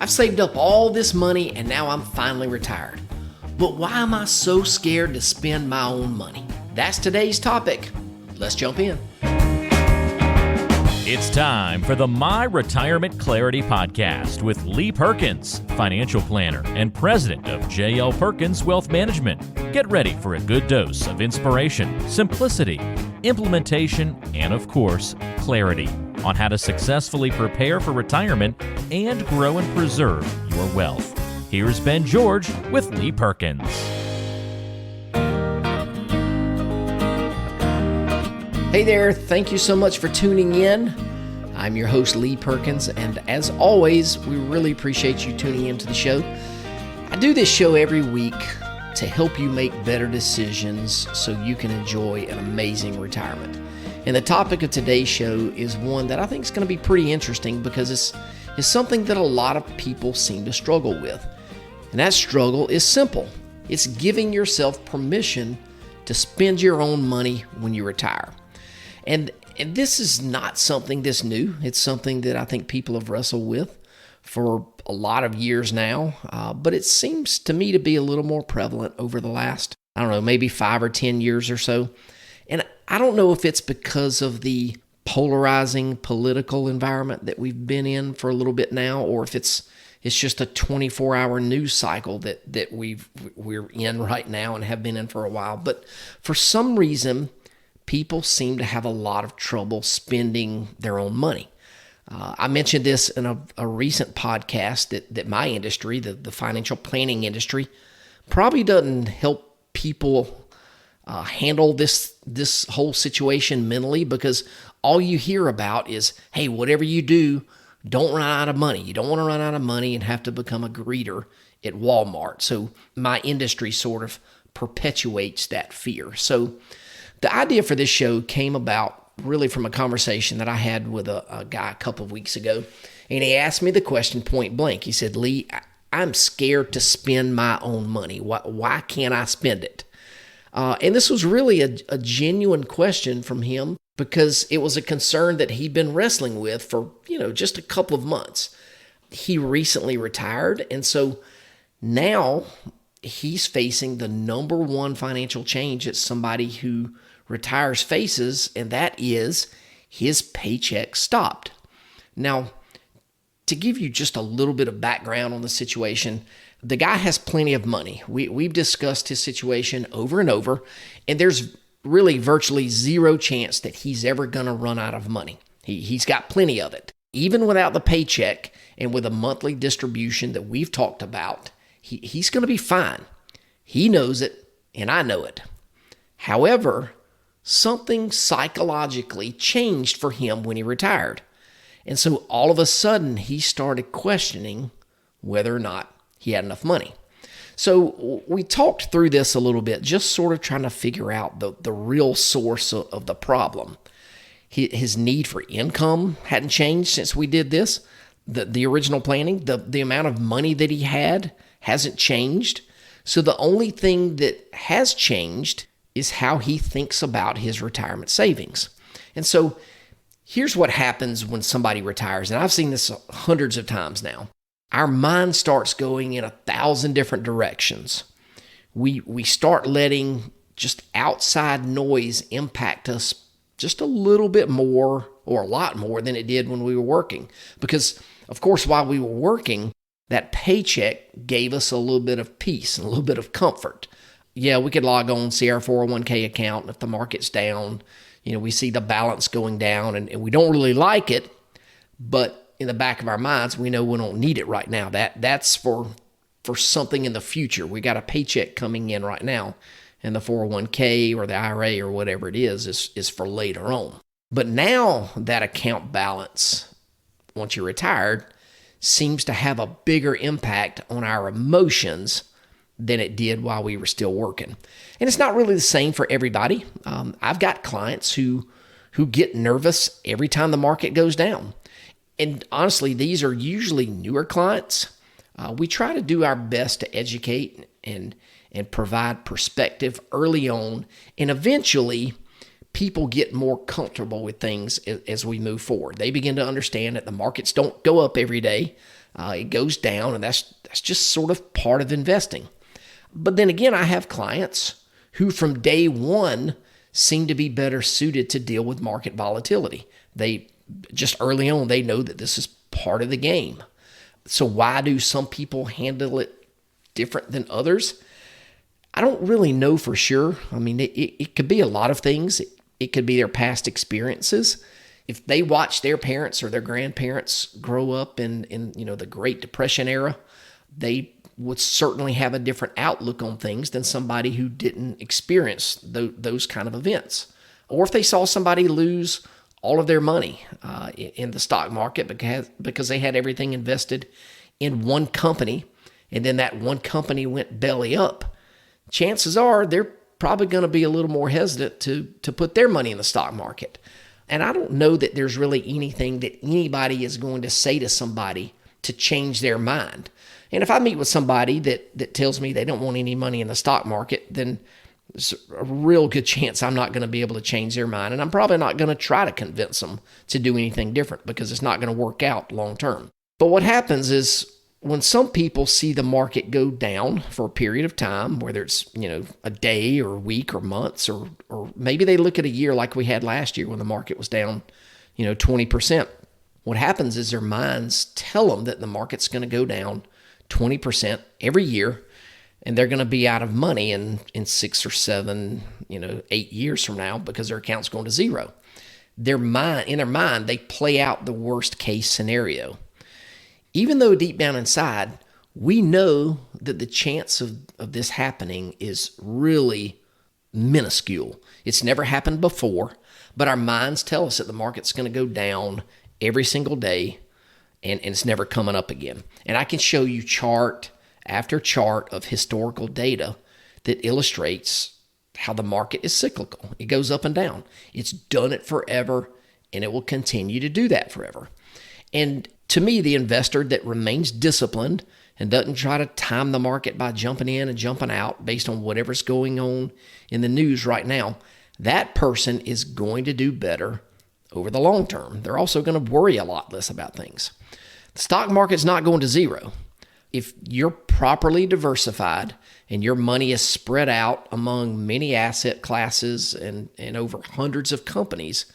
I've saved up all this money and now I'm finally retired. But why am I so scared to spend my own money? That's today's topic. Let's jump in. It's time for the My Retirement Clarity Podcast with Lee Perkins, financial planner and president of J.L. Perkins Wealth Management. Get ready for a good dose of inspiration, simplicity, implementation, and of course, clarity on how to successfully prepare for retirement and grow and preserve your wealth. Here's Ben George with Lee Perkins. Hey there, thank you so much for tuning in. I'm your host, Lee Perkins, and as always, we really appreciate you tuning into the show. I do this show every week to help you make better decisions so you can enjoy an amazing retirement. And the topic of today's show is one that I think is going to be pretty interesting because it's something that a lot of people seem to struggle with. And that struggle is simple. It's giving yourself permission to spend your own money when you retire. And this is not something that's new. It's something that I think people have wrestled with for a lot of years now. But it seems to me to be a little more prevalent over the last, maybe 5 or 10 years or so. And I don't know if it's because of the polarizing political environment that we've been in for a little bit now, or if it's just a 24-hour news cycle that we're in right now and have been in for a while. But for some reason, people seem to have a lot of trouble spending their own money. I mentioned this in a recent podcast that my industry, the financial planning industry, probably doesn't help people handle this whole situation mentally, because all you hear about is, hey, whatever you do, don't run out of money. You don't want to run out of money and have to become a greeter at Walmart. So my industry sort of perpetuates that fear. So the idea for this show came about really from a conversation that I had with a guy a couple of weeks ago. And he asked me the question point blank. He said, Lee, I'm scared to spend my own money. Why can't I spend it? And this was really a genuine question from him, because it was a concern that he'd been wrestling with for, just a couple of months. He recently retired, and so now he's facing the number one financial change that somebody who retires faces, and that is his paycheck stopped. Now, to give you just a little bit of background on the situation, the guy has plenty of money. We've discussed his situation over and over, and there's really virtually zero chance that he's ever going to run out of money. He's got plenty of it. Even without the paycheck and with a monthly distribution that we've talked about, he's going to be fine. He knows it, and I know it. However, something psychologically changed for him when he retired. And so all of a sudden, he started questioning whether or not he had enough money. So we talked through this a little bit, just sort of trying to figure out the real source of the problem. His need for income hadn't changed since we did this. The original planning, the amount of money that he had hasn't changed. So the only thing that has changed is how he thinks about his retirement savings. And so here's what happens when somebody retires, and I've seen this hundreds of times now. Our mind starts going in 1,000 different directions. We start letting just outside noise impact us just a little bit more, or a lot more than it did when we were working. Because, of course, while we were working, that paycheck gave us a little bit of peace and a little bit of comfort. Yeah, we could log on, see our 401k account, and if the market's down, we see the balance going down, and we don't really like it, but in the back of our minds, we know we don't need it right now. That's for something in the future. We got a paycheck coming in right now, and the 401k or the IRA or whatever it is for later on. But now that account balance, once you're retired, seems to have a bigger impact on our emotions than it did while we were still working. And it's not really the same for everybody. I've got clients who get nervous every time the market goes down. And honestly, these are usually newer clients. We try to do our best to educate and provide perspective early on, and eventually people get more comfortable with things as we move forward. They begin to understand that the markets don't go up every day. It goes down, and that's just sort of part of investing. But then again, I have clients who from day one seem to be better suited to deal with market volatility. They just early on, they know that this is part of the game. So why do some people handle it different than others? I don't really know for sure. I mean, it could be a lot of things. It could be their past experiences. If they watch their parents or their grandparents grow up in the Great Depression era, they would certainly have a different outlook on things than somebody who didn't experience those kind of events. Or if they saw somebody lose all of their money in the stock market because they had everything invested in one company, and then that one company went belly up, chances are they're probably going to be a little more hesitant to put their money in the stock market. And I don't know that there's really anything that anybody is going to say to somebody to change their mind. And if I meet with somebody that tells me they don't want any money in the stock market, then there's a real good chance I'm not going to be able to change their mind. And I'm probably not going to try to convince them to do anything different because it's not going to work out long term. But what happens is when some people see the market go down for a period of time, whether it's, a day or a week or months, or maybe they look at a year like we had last year when the market was down, 20%. What happens is their minds tell them that the market's going to go down 20% every year, and they're going to be out of money in 6 or 7, 8 years from now because their account's going to zero. In their mind, they play out the worst case scenario. Even though deep down inside, we know that the chance of this happening is really minuscule. It's never happened before, but our minds tell us that the market's going to go down every single day, and it's never coming up again. And I can show you chart after chart of historical data that illustrates how the market is cyclical. It goes up and down. It's done it forever, and it will continue to do that forever. And to me, the investor that remains disciplined and doesn't try to time the market by jumping in and jumping out based on whatever's going on in the news right now, that person is going to do better over the long term. They're also going to worry a lot less about things. The stock market's not going to zero. If you're properly diversified and your money is spread out among many asset classes and over hundreds of companies,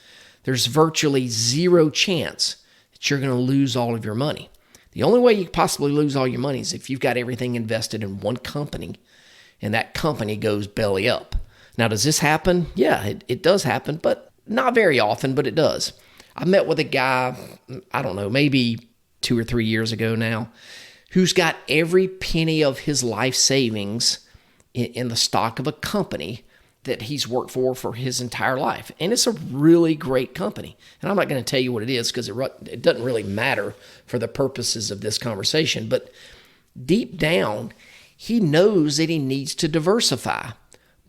there's virtually zero chance that you're going to lose all of your money. The only way you could possibly lose all your money is if you've got everything invested in one company and that company goes belly up. Now, does this happen? Yeah, it does happen, but not very often, but it does. I met with a guy, I don't know, maybe 2 or 3 years ago now, who's got every penny of his life savings in the stock of a company that he's worked for his entire life. And it's a really great company. And I'm not going to tell you what it is because it doesn't really matter for the purposes of this conversation. But deep down, he knows that he needs to diversify,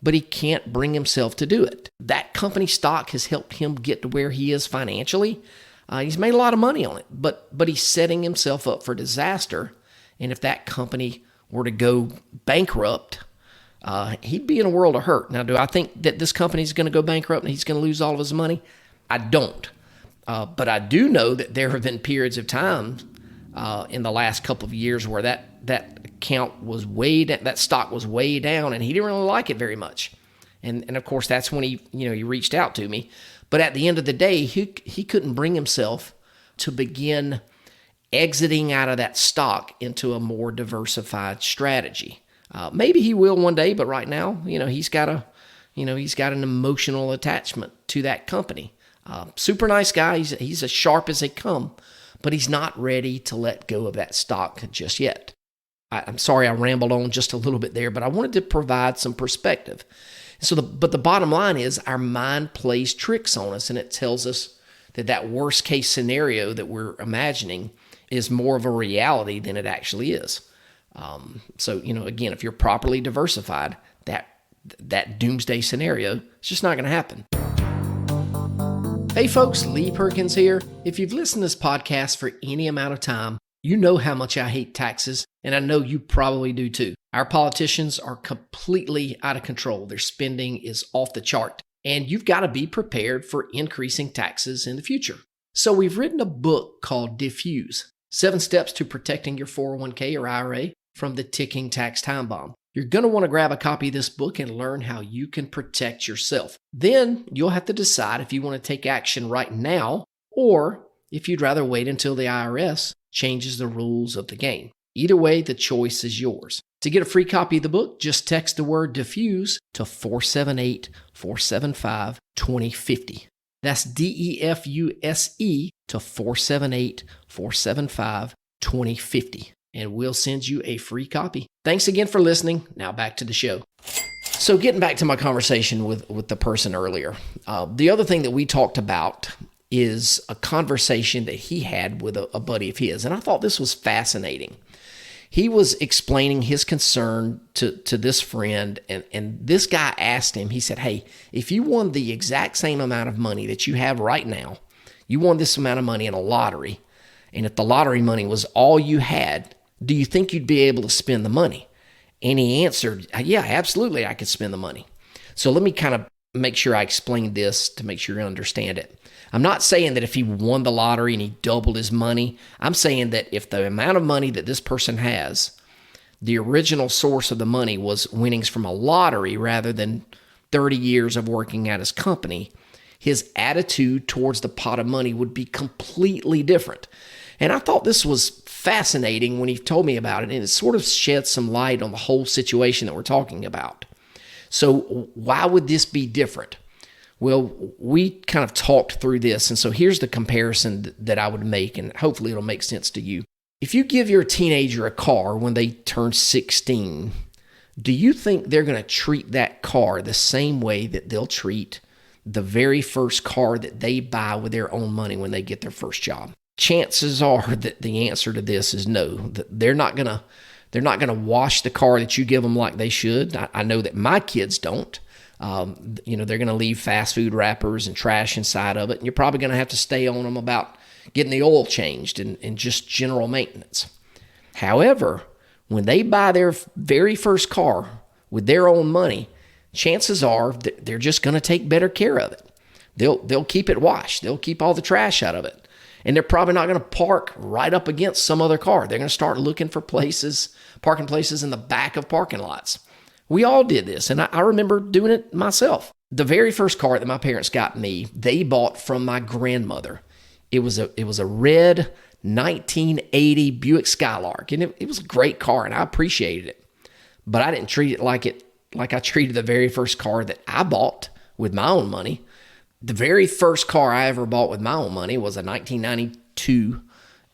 but he can't bring himself to do it. That company stock has helped him get to where he is financially. He's made a lot of money on it, but he's setting himself up for disaster. And if that company were to go bankrupt, he'd be in a world of hurt. Now, do I think that this company is going to go bankrupt and he's going to lose all of his money? I don't. But I do know that there have been periods of time in the last couple of years where that account was that stock was way down, and he didn't really like it very much. And of course, that's when he reached out to me. But at the end of the day, he couldn't bring himself to begin exiting out of that stock into a more diversified strategy. Maybe he will one day, but right now, he's got an emotional attachment to that company. Super nice guy. He's as sharp as they come, but he's not ready to let go of that stock just yet. I'm sorry I rambled on just a little bit there, but I wanted to provide some perspective. But the bottom line is our mind plays tricks on us, and it tells us that worst case scenario that we're imagining is more of a reality than it actually is. Again, if you're properly diversified, that doomsday scenario is just not going to happen. Hey folks, Lee Perkins here. If you've listened to this podcast for any amount of time, you know how much I hate taxes, and I know you probably do too. Our politicians are completely out of control. Their spending is off the chart, and you've got to be prepared for increasing taxes in the future. So we've written a book called Diffuse. 7 Steps to Protecting Your 401k or IRA from the Ticking Tax Time Bomb. You're going to want to grab a copy of this book and learn how you can protect yourself. Then you'll have to decide if you want to take action right now or if you'd rather wait until the IRS changes the rules of the game. Either way, the choice is yours. To get a free copy of the book, just text the word DEFUSE to 478-475-2050. That's DEFUSE to 478-475-2050. And we'll send you a free copy. Thanks again for listening. Now back to the show. So getting back to my conversation with the person earlier, the other thing that we talked about is a conversation that he had with a buddy of his. And I thought this was fascinating. He was explaining his concern to this friend, and this guy asked him, he said, hey, if you won the exact same amount of money that you have right now, you won this amount of money in a lottery, and if the lottery money was all you had, do you think you'd be able to spend the money? And he answered, yeah, absolutely, I could spend the money. So let me kind of make sure I explain this to make sure you understand it. I'm not saying that if he won the lottery and he doubled his money. I'm saying that if the amount of money that this person has, the original source of the money was winnings from a lottery rather than 30 years of working at his company, his attitude towards the pot of money would be completely different. And I thought this was fascinating when he told me about it, and it sort of shed some light on the whole situation that we're talking about. So why would this be different? Well, we kind of talked through this, and so here's the comparison that I would make, and hopefully it'll make sense to you. If you give your teenager a car when they turn 16, do you think they're going to treat that car the same way that they'll treat the very first car that they buy with their own money when they get their first job? Chances are that the answer to this is no. That they're not gonna wash the car that you give them like they should. I know that my kids don't. They're going to leave fast food wrappers and trash inside of it, and you're probably going to have to stay on them about getting the oil changed and just general maintenance. However, when they buy their very first car with their own money, chances are that they're just going to take better care of it. They'll keep it washed. They'll keep all the trash out of it. And they're probably not going to park right up against some other car. They're going to start looking for parking places in the back of parking lots. We all did this, and I remember doing it myself. The very first car that my parents got me, they bought from my grandmother. It was a red 1980 Buick Skylark, and it was a great car, and I appreciated it. But I didn't treat it like I treated the very first car that I bought with my own money. The very first car I ever bought with my own money was a 1992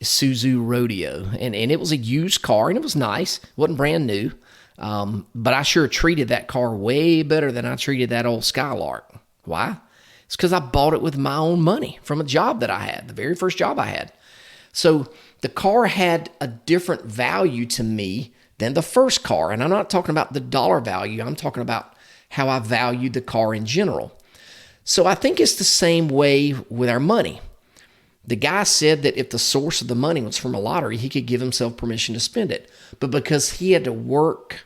Isuzu Rodeo, and it was a used car, and it was nice. It wasn't brand new. But I sure treated that car way better than I treated that old Skylark. Why? It's because I bought it with my own money from a job that I had, the very first job I had. So the car had a different value to me than the first car. And I'm not talking about the dollar value. I'm talking about how I valued the car in general. So I think it's the same way with our money. The guy said that if the source of the money was from a lottery, he could give himself permission to spend it. But because he had to work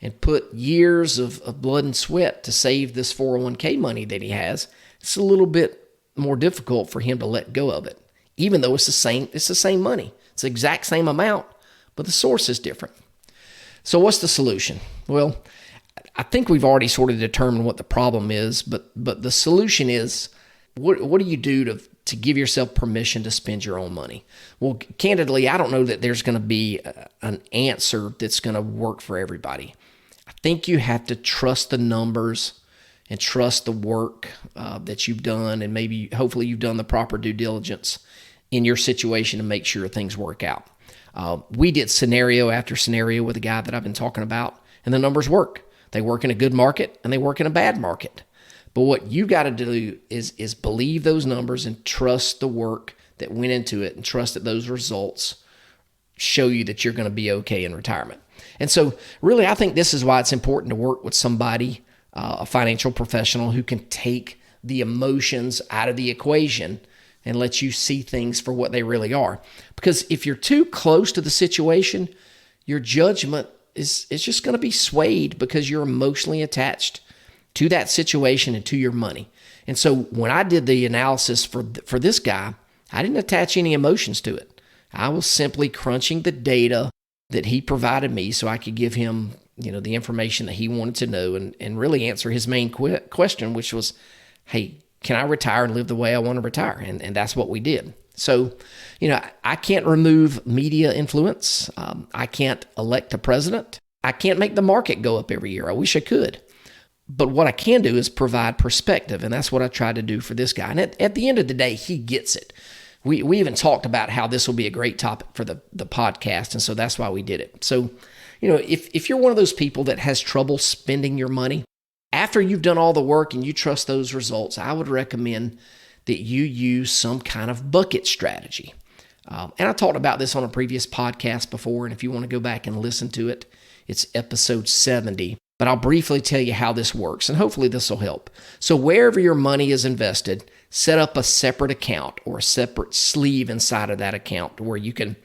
and put years of blood and sweat to save this 401k money that he has, it's a little bit more difficult for him to let go of it. Even though it's the same money. It's the exact same amount, but the source is different. So what's the solution? Well, I think we've already sort of determined what the problem is, but the solution is, what do you do to give yourself permission to spend your own money? Well, candidly, I don't know that there's going to be an answer that's going to work for everybody. I think you have to trust the numbers and trust the work that you've done, and hopefully you've done the proper due diligence in your situation to make sure things work out. We did scenario after scenario with the guy that I've been talking about, and the numbers work. They work in a good market and they work in a bad market. But what you got to do is believe those numbers and trust the work that went into it, and trust that those results show you that you're going to be okay in retirement. And so really, I think this is why it's important to work with somebody, a financial professional who can take the emotions out of the equation and let you see things for what they really are. Because if you're too close to the situation, your judgment is just going to be swayed because you're emotionally attached to that situation and to your money. And so when I did the analysis for this guy, I didn't attach any emotions to it. I was simply crunching the data that he provided me so I could give him, the information that he wanted to know and really answer his main question, which was, hey, can I retire and live the way I want to retire? And that's what we did. So, I can't remove media influence. I can't elect a president. I can't make the market go up every year. I wish I could. But what I can do is provide perspective, and that's what I tried to do for this guy. And at the end of the day, he gets it. We even talked about how this will be a great topic for the podcast, and so that's why we did it. So, if you're one of those people that has trouble spending your money, after you've done all the work and you trust those results, I would recommend that you use some kind of bucket strategy. And I talked about this on a previous podcast before, and if you want to go back and listen to it, it's episode 70. But I'll briefly tell you how this works, and hopefully this will help. So wherever your money is invested, set up a separate account or a separate sleeve inside of that account where you can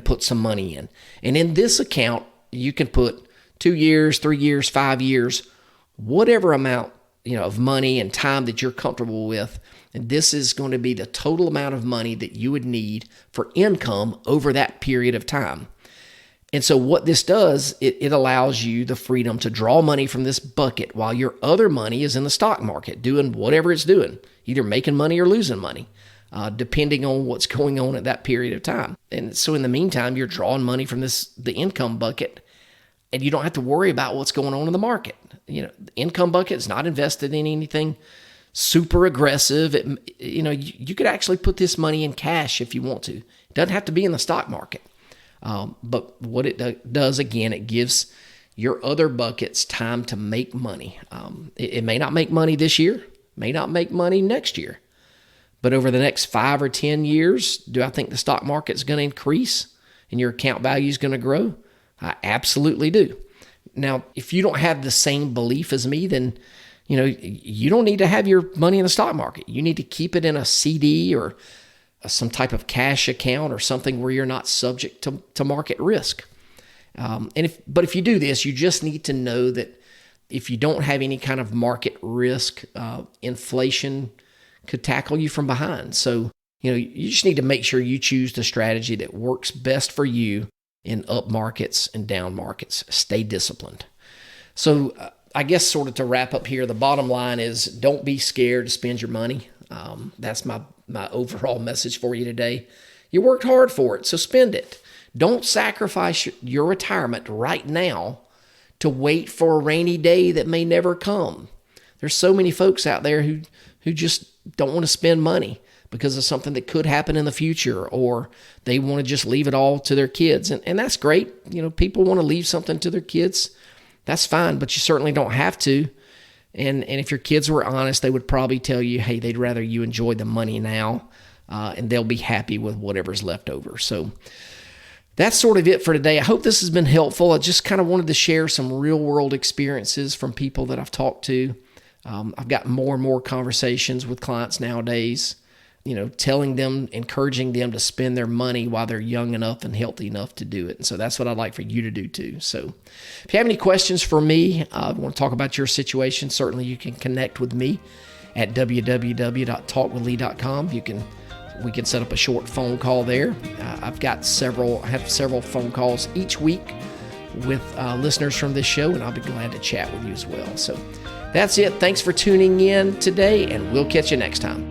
put some money in. And in this account, you can put 2 years, 3 years, 5 years, whatever amount of money and time that you're comfortable with. And this is going to be the total amount of money that you would need for income over that period of time. And so what this does, it allows you the freedom to draw money from this bucket while your other money is in the stock market doing whatever it's doing, either making money or losing money, depending on what's going on at that period of time. And so in the meantime, you're drawing money from the income bucket, and you don't have to worry about what's going on in the market. The income bucket is not invested in anything super aggressive. You could actually put this money in cash if you want to. It doesn't have to be in the stock market. But what it does, again, it gives your other buckets time to make money. It may not make money this year, may not make money next year, but over the next 5 or 10 years, do I think the stock market's going to increase and your account value is going to grow? I absolutely do. Now, if you don't have the same belief as me, then you don't need to have your money in the stock market. You need to keep it in a CD or some type of cash account or something where you're not subject to market risk. But if you do this, you just need to know that if you don't have any kind of market risk, inflation could tackle you from behind. So, you just need to make sure you choose the strategy that works best for you in up markets and down markets. Stay disciplined. So I guess sort of to wrap up here, the bottom line is don't be scared to spend your money. That's my overall message for you today. You worked hard for it, so spend it. Don't sacrifice your retirement right now to wait for a rainy day that may never come. There's so many folks out there who just don't want to spend money because of something that could happen in the future, or they want to just leave it all to their kids. And that's great. People want to leave something to their kids. That's fine, but you certainly don't have to. And if your kids were honest, they would probably tell you, hey, they'd rather you enjoy the money now, and they'll be happy with whatever's left over. So that's sort of it for today. I hope this has been helpful. I just kind of wanted to share some real-world experiences from people that I've talked to. I've got more and more conversations with clients nowadays, telling them, encouraging them to spend their money while they're young enough and healthy enough to do it. And so that's what I'd like for you to do too. So if you have any questions for me, want to talk about your situation, certainly you can connect with me at www.talkwithlee.com. We can set up a short phone call there. I have several phone calls each week with listeners from this show, and I'll be glad to chat with you as well. So that's it. Thanks for tuning in today, and we'll catch you next time.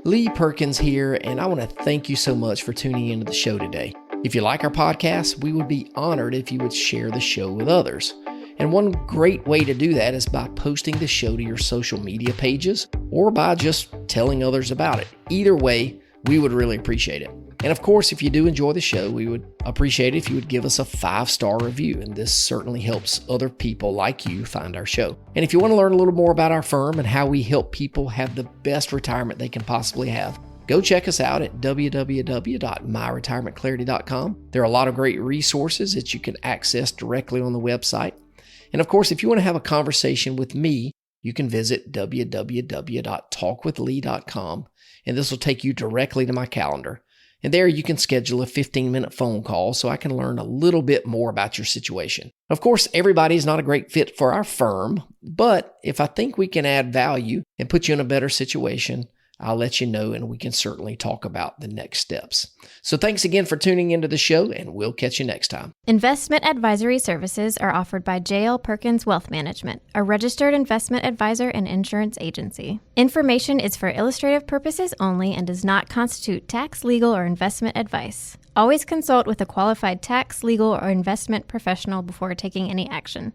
Lee Perkins here, and I want to thank you so much for tuning into the show today. If you like our podcast, we would be honored if you would share the show with others. And one great way to do that is by posting the show to your social media pages or by just telling others about it. Either way, we would really appreciate it. And of course, if you do enjoy the show, we would appreciate it if you would give us a 5-star review. And this certainly helps other people like you find our show. And if you want to learn a little more about our firm and how we help people have the best retirement they can possibly have, go check us out at www.myretirementclarity.com. There are a lot of great resources that you can access directly on the website. And of course, if you want to have a conversation with me, you can visit www.talkwithlee.com, and this will take you directly to my calendar. And there you can schedule a 15-minute phone call so I can learn a little bit more about your situation. Of course, everybody is not a great fit for our firm, but if I think we can add value and put you in a better situation, I'll let you know, and we can certainly talk about the next steps. So thanks again for tuning into the show, and we'll catch you next time. Investment advisory services are offered by J.L. Perkins Wealth Management, a registered investment advisor and insurance agency. Information is for illustrative purposes only and does not constitute tax, legal, or investment advice. Always consult with a qualified tax, legal, or investment professional before taking any action.